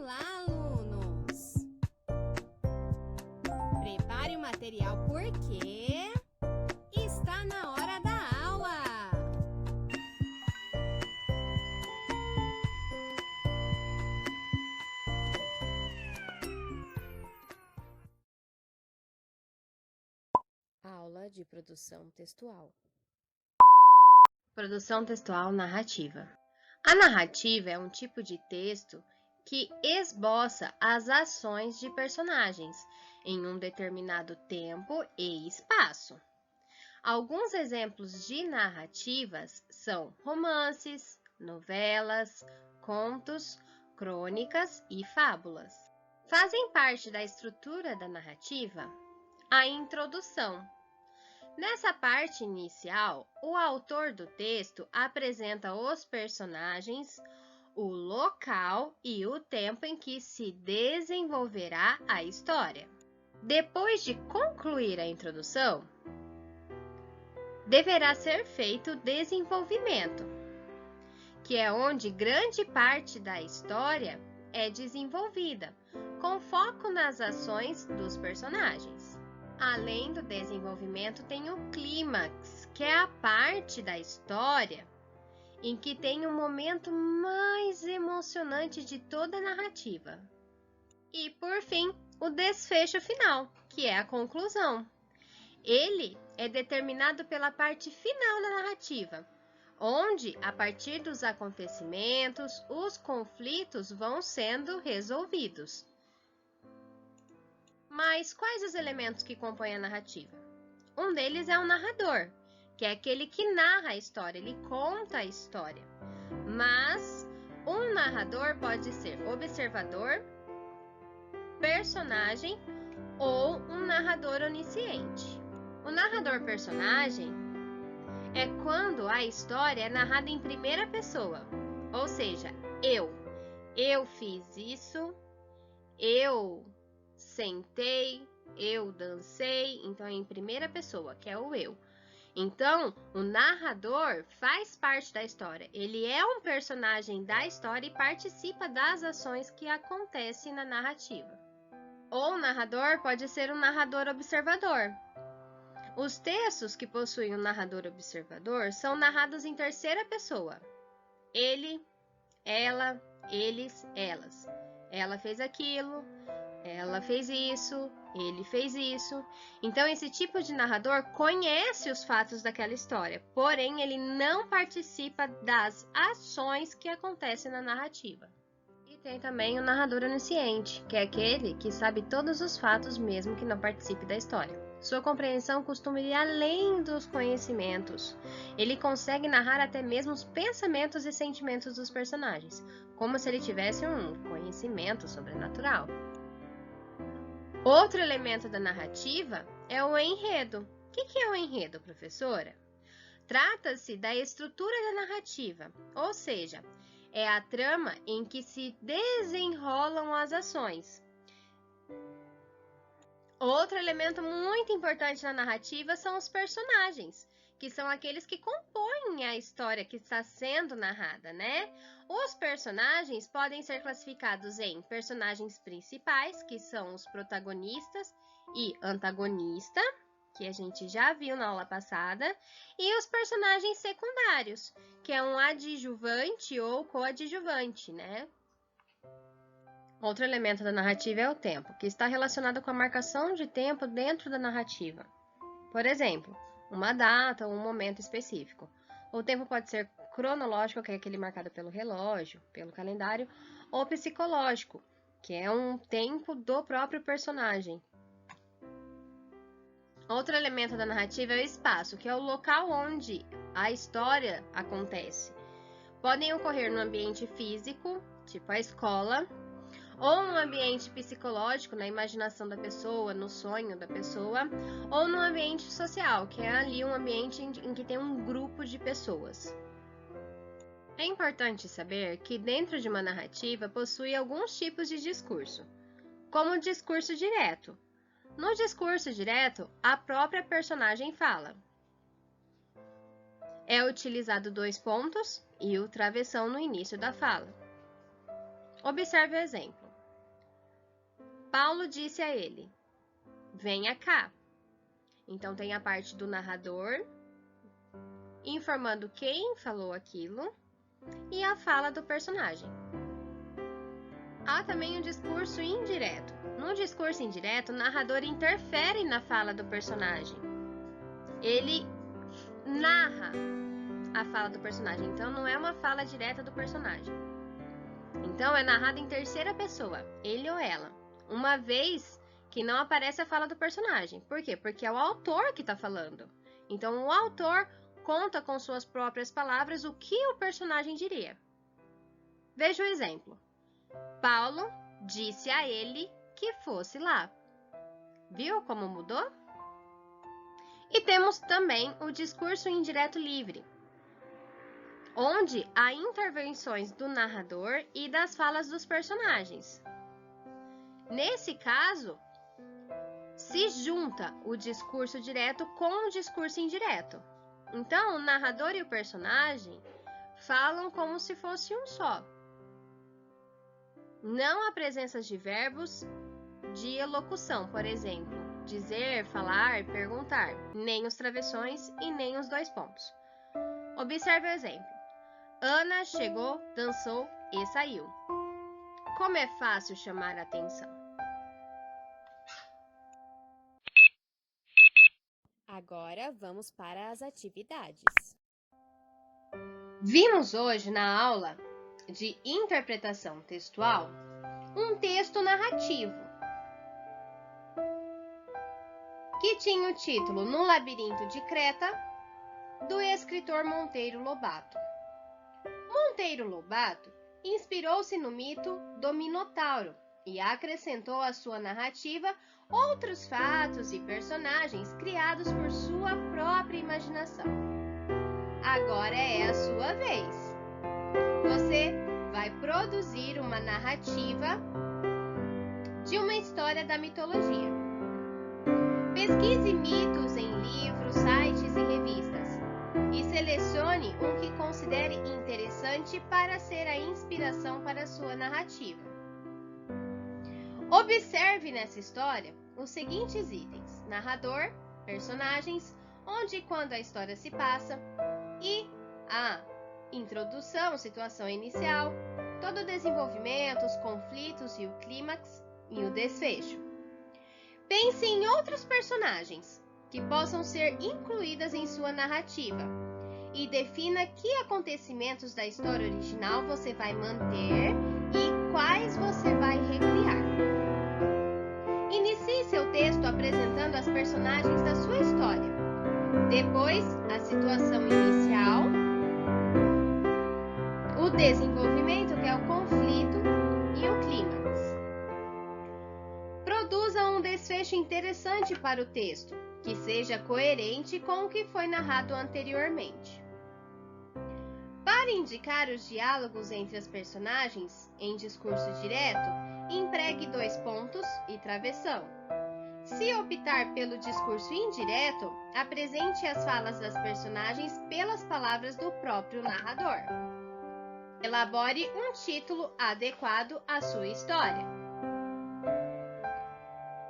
Olá, alunos! Prepare o material porque está na hora da aula! Aula de produção textual. Produção textual narrativa. A narrativa é um tipo de texto que esboça as ações de personagens em um determinado tempo e espaço. Alguns exemplos de narrativas são romances, novelas, contos, crônicas e fábulas. Fazem parte da estrutura da narrativa a introdução. Nessa parte inicial, o autor do texto apresenta os personagens, o local e o tempo em que se desenvolverá a história. Depois de concluir a introdução, deverá ser feito o desenvolvimento, que é onde grande parte da história é desenvolvida, com foco nas ações dos personagens. Além do desenvolvimento, tem o clímax, que é a parte da história em que tem o momento mais emocionante de toda a narrativa. E, por fim, o desfecho final, que é a conclusão. Ele é determinado pela parte final da narrativa, onde, a partir dos acontecimentos, os conflitos vão sendo resolvidos. Mas quais os elementos que compõem a narrativa? Um deles é o narrador, que é aquele que narra a história, ele conta a história. Mas um narrador pode ser observador, personagem ou um narrador onisciente. O narrador personagem é quando a história é narrada em primeira pessoa, ou seja, eu fiz isso, eu sentei, eu dancei, então é em primeira pessoa, que é o eu. Então, o narrador faz parte da história, ele é um personagem da história e participa das ações que acontecem na narrativa. Ou o narrador pode ser um narrador observador. Os textos que possuem um narrador observador são narrados em terceira pessoa. Ele, ela, eles, elas. Ela fez aquilo, ela fez isso, ele fez isso. Então, esse tipo de narrador conhece os fatos daquela história, porém, ele não participa das ações que acontecem na narrativa. E tem também o narrador onisciente, que é aquele que sabe todos os fatos mesmo que não participe da história. Sua compreensão costuma ir além dos conhecimentos. Ele consegue narrar até mesmo os pensamentos e sentimentos dos personagens, como se ele tivesse um conhecimento sobrenatural. Outro elemento da narrativa é o enredo. O que é o enredo, professora? Trata-se da estrutura da narrativa, ou seja, é a trama em que se desenrolam as ações. Outro elemento muito importante na narrativa são os personagens, que são aqueles que compõem a história que está sendo narrada, né? Os personagens podem ser classificados em personagens principais, que são os protagonistas, e antagonista, que a gente já viu na aula passada, e os personagens secundários, que é um adjuvante ou coadjuvante, né? Outro elemento da narrativa é o tempo, que está relacionado com a marcação de tempo dentro da narrativa. Por exemplo, uma data ou um momento específico. O tempo pode ser cronológico, que é aquele marcado pelo relógio, pelo calendário, ou psicológico, que é um tempo do próprio personagem. Outro elemento da narrativa é o espaço, que é o local onde a história acontece. Podem ocorrer no ambiente físico, tipo a escola, ou no ambiente psicológico, na imaginação da pessoa, no sonho da pessoa, ou no ambiente social, que é ali um ambiente em que tem um grupo de pessoas. É importante saber que dentro de uma narrativa possui alguns tipos de discurso, como o discurso direto. No discurso direto, a própria personagem fala. É utilizado dois pontos e o travessão no início da fala. Observe o exemplo. Paulo disse a ele: venha cá. Então tem a parte do narrador, informando quem falou aquilo, e a fala do personagem. Há também um discurso indireto. No discurso indireto, o narrador interfere na fala do personagem. Ele narra a fala do personagem, então não é uma fala direta do personagem. Então é narrado em terceira pessoa, ele ou ela, uma vez que não aparece a fala do personagem. Por quê? Porque é o autor que está falando. Então o autor conta com suas próprias palavras o que o personagem diria. Veja o exemplo. Paulo disse a ele que fosse lá. Viu como mudou? E temos também o discurso indireto livre, onde há intervenções do narrador e das falas dos personagens. Nesse caso, se junta o discurso direto com o discurso indireto. Então, o narrador e o personagem falam como se fosse um só. Não há presença de verbos de elocução, por exemplo, dizer, falar, perguntar, nem os travessões e nem os dois pontos. Observe o exemplo. Ana chegou, dançou e saiu. Como é fácil chamar a atenção. Agora vamos para as atividades. Vimos hoje na aula de interpretação textual um texto narrativo que tinha o título No Labirinto de Creta, do escritor Monteiro Lobato. Monteiro Lobato inspirou-se no mito do Minotauro e acrescentou à sua narrativa outros fatos e personagens criados por sua própria imaginação. Agora é a sua vez. Você vai produzir uma narrativa de uma história da mitologia. Pesquise mitos em livros, sites e revistas e selecione um que considere interessante para ser a inspiração para a sua narrativa. Observe nessa história os seguintes itens: narrador, personagens, onde e quando a história se passa, e a introdução, situação inicial, todo o desenvolvimento, os conflitos e o clímax e o desfecho. Pense em outros personagens que possam ser incluídas em sua narrativa e defina que acontecimentos da história original você vai manter e quais você vai recriar. Inicie seu texto apresentando as personagens da sua história. Depois, a situação inicial, o desenvolvimento, que é o conflito, e o clímax. Produza um desfecho interessante para o texto, que seja coerente com o que foi narrado anteriormente. Para indicar os diálogos entre as personagens em discurso direto, empregue dois pontos e travessão. Se optar pelo discurso indireto, apresente as falas das personagens pelas palavras do próprio narrador. Elabore um título adequado à sua história.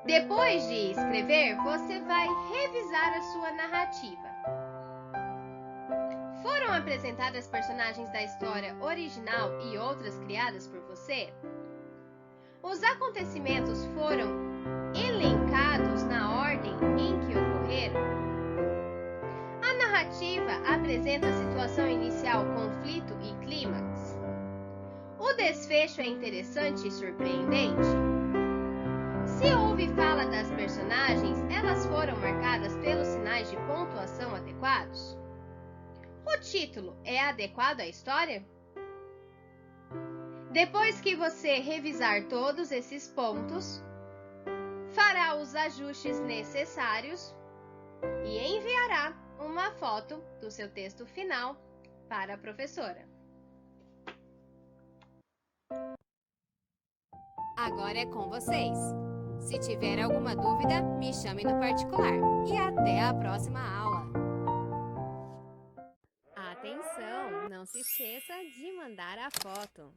Depois de escrever, você vai revisar a sua narrativa. Foram apresentadas personagens da história original e outras criadas por você? Os acontecimentos foram elencados na ordem em que ocorreram? A narrativa apresenta a situação inicial, conflito e clímax? O desfecho é interessante e surpreendente? Se houve fala das personagens, elas foram marcadas pelos sinais de pontuação adequados? O título é adequado à história? Depois que você revisar todos esses pontos, fará os ajustes necessários e enviará uma foto do seu texto final para a professora. Agora é com vocês. Se tiver alguma dúvida, me chame no particular. E até a próxima aula. Atenção, não se esqueça de mandar a foto.